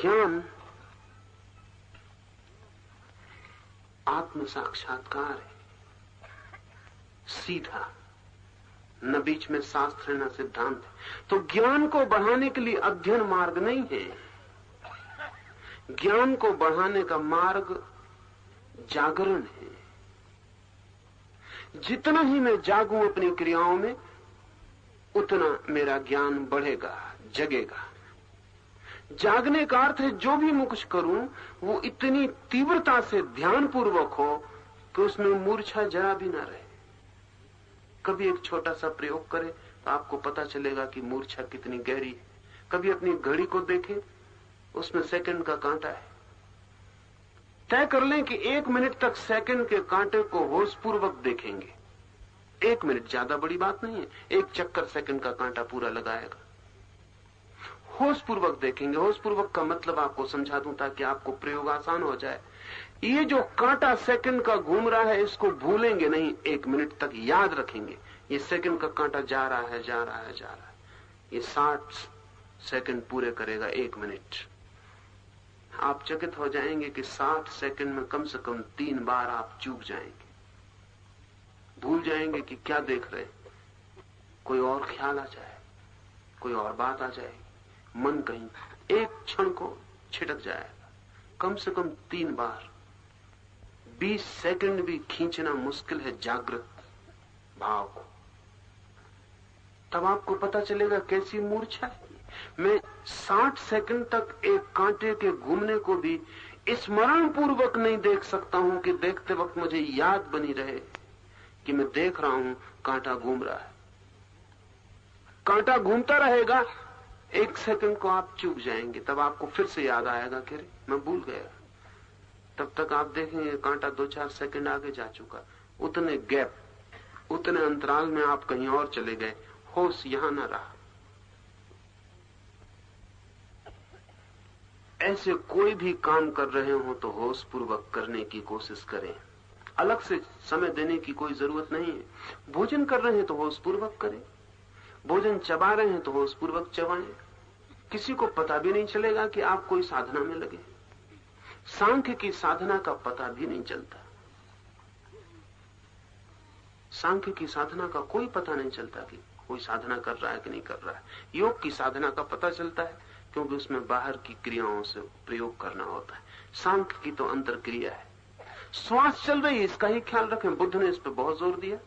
ज्ञान आत्म साक्षात्कार है, सीधा, न बीच में शास्त्र न सिद्धांत। तो ज्ञान को बढ़ाने के लिए अध्ययन मार्ग नहीं है, ज्ञान को बढ़ाने का मार्ग जागरण है। जितना ही मैं जागूं अपनी क्रियाओं में, उतना मेरा ज्ञान बढ़ेगा, जगेगा। जागने का अर्थ है जो भी मैं कुछ करूं वो इतनी तीव्रता से ध्यानपूर्वक हो कि उसमें मूर्छा जरा भी ना रहे। कभी एक छोटा सा प्रयोग करें तो आपको पता चलेगा कि मूर्छा कितनी गहरी है। कभी अपनी घड़ी को देखें, उसमें सेकंड का कांटा है। तय कर लें कि 1 मिनट तक सेकंड के कांटे को होशपूर्वक देखेंगे। 1 मिनट ज्यादा बड़ी बात नहीं है, 1 चक्कर सेकंड का कांटा पूरा लगाएगा। होशपूर्वक देखेंगे। होशपूर्वक का मतलब आपको समझा दूं ताकि आपको प्रयोग आसान हो जाए। ये जो कांटा सेकंड का घूम रहा है, इसको भूलेंगे नहीं, 1 मिनट तक याद रखेंगे। ये सेकंड का कांटा जा रहा है, जा रहा है, जा रहा है। ये 60 सेकंड पूरे करेगा 1 मिनट। आप चकित हो जाएंगे कि 60 सेकंड में कम से कम 3 बार आप चूक जाएंगे, भूल जाएंगे कि क्या देख रहे। कोई और ख्याल आ जाए, कोई और बात आ जाएगी, मन कहीं एक क्षण को छिटक जाएगा। कम से कम 3 बार। 20 सेकंड भी खींचना मुश्किल है जागृत भाव को। तब आपको पता चलेगा कैसी मूर्छा है। मैं 60 सेकंड तक एक कांटे के घूमने को भी स्मरण पूर्वक नहीं देख सकता हूं कि देखते वक्त मुझे याद बनी रहे कि मैं देख रहा हूं कांटा घूम रहा है। कांटा घूमता रहेगा, 1 सेकंड को आप चूक जाएंगे। तब आपको फिर से याद आएगा कि मैं भूल गया। तब तक आप देखेंगे कांटा 2-4 सेकंड आगे जा चुका। उतने गैप, उतने अंतराल में आप कहीं और चले गए, होश यहां ना रहा। ऐसे कोई भी काम कर रहे हो तो होश पूर्वक करने की कोशिश करें। अलग से समय देने की कोई जरूरत नहीं है। भोजन कर रहे हैं तो होश पूर्वक करें, भोजन चबा रहे हैं तो होश पूर्वक चबाएं। किसी को पता भी नहीं चलेगा कि आप कोई साधना में लगे। सांख्य की साधना का पता भी नहीं चलता। सांख्य की साधना का कोई पता नहीं चलता कि कोई साधना कर रहा है कि नहीं कर रहा है। योग की साधना का पता चलता है क्योंकि उसमें बाहर की क्रियाओं से प्रयोग करना होता है। सांख्य की तो अंतर क्रिया है। श्वास चल रही है, इसका ही ख्याल रखें। बुद्ध ने इस पर बहुत जोर दिया।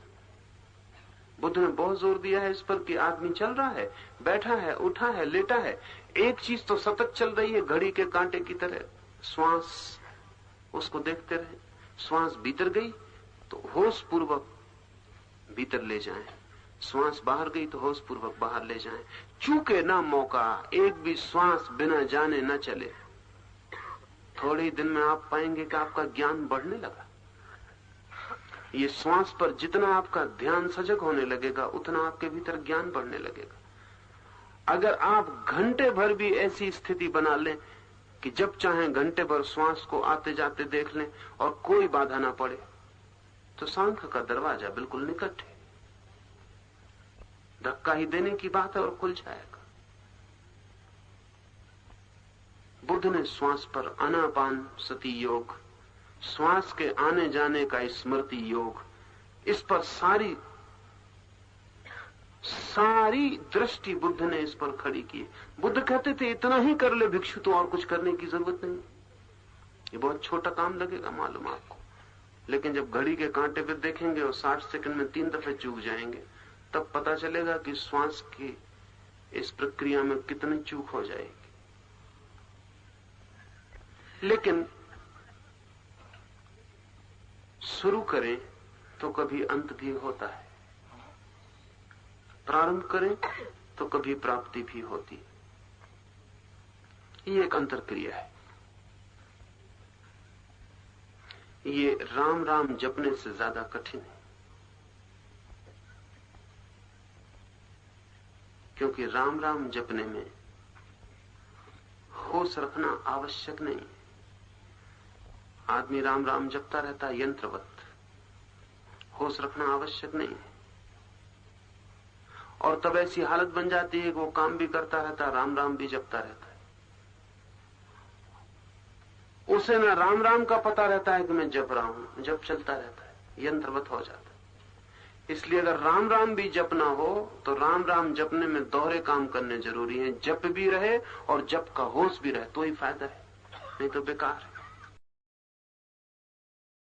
बुद्ध ने बहुत जोर दिया है इस पर कि आदमी चल रहा है, बैठा है, उठा है, लेटा है, एक चीज तो सतत चल रही है, घड़ी के कांटे की तरह। श्वास, उसको देखते रहे। श्वास भीतर गई तो होश पूर्वक भीतर ले जाएं, श्वास बाहर गई तो होश पूर्वक बाहर ले जाएं। चूके ना मौका, एक भी श्वास बिना जाने न चले। थोड़े ही दिन में आप पाएंगे कि आपका ज्ञान बढ़ने लगा। ये श्वास पर जितना आपका ध्यान सजग होने लगेगा, उतना आपके भीतर ज्ञान बढ़ने लगेगा। अगर आप घंटे भर भी ऐसी स्थिति बना लें कि जब चाहें घंटे भर श्वास को आते जाते देख लें और कोई बाधा ना पड़े, तो सांख्य का दरवाजा बिल्कुल निकट है। धक्का ही देने की बात है और खुल जाएगा। बुद्ध ने श्वास पर आनापान सती योग, श्वास के आने जाने का स्मृति योग, इस पर सारी दृष्टि बुद्ध ने इस पर खड़ी की। बुद्ध कहते थे इतना ही कर ले भिक्षु, तो और कुछ करने की जरूरत नहीं। ये बहुत छोटा काम लगेगा मालूम आपको, लेकिन जब घड़ी के कांटे पे देखेंगे और 60 सेकंड में 3 दफे चूक जाएंगे, तब पता चलेगा कि श्वास की इस प्रक्रिया में कितनी चूक हो जाएगी। लेकिन शुरू करें तो कभी अंत भी होता है, प्रारंभ करें तो कभी प्राप्ति भी होती है। ये एक अंतर क्रिया है। ये राम राम जपने से ज्यादा कठिन है, क्योंकि राम राम जपने में होश रखना आवश्यक नहीं है। आदमी राम राम जपता रहता है यंत्रवत, होश रखना आवश्यक नहीं है। और तब ऐसी हालत बन जाती है कि वो काम भी करता रहता है, राम राम भी जपता रहता है। उसे ना राम राम का पता रहता है कि मैं जप रहा हूं, जप चलता रहता है, यंत्रवत हो जाता है। इसलिए अगर राम राम भी जपना हो तो राम राम जपने में दोहरे काम करने जरूरी हैं। जप भी रहे और जप का होश भी रहे तो ही फायदा है, नहीं तो बेकार है।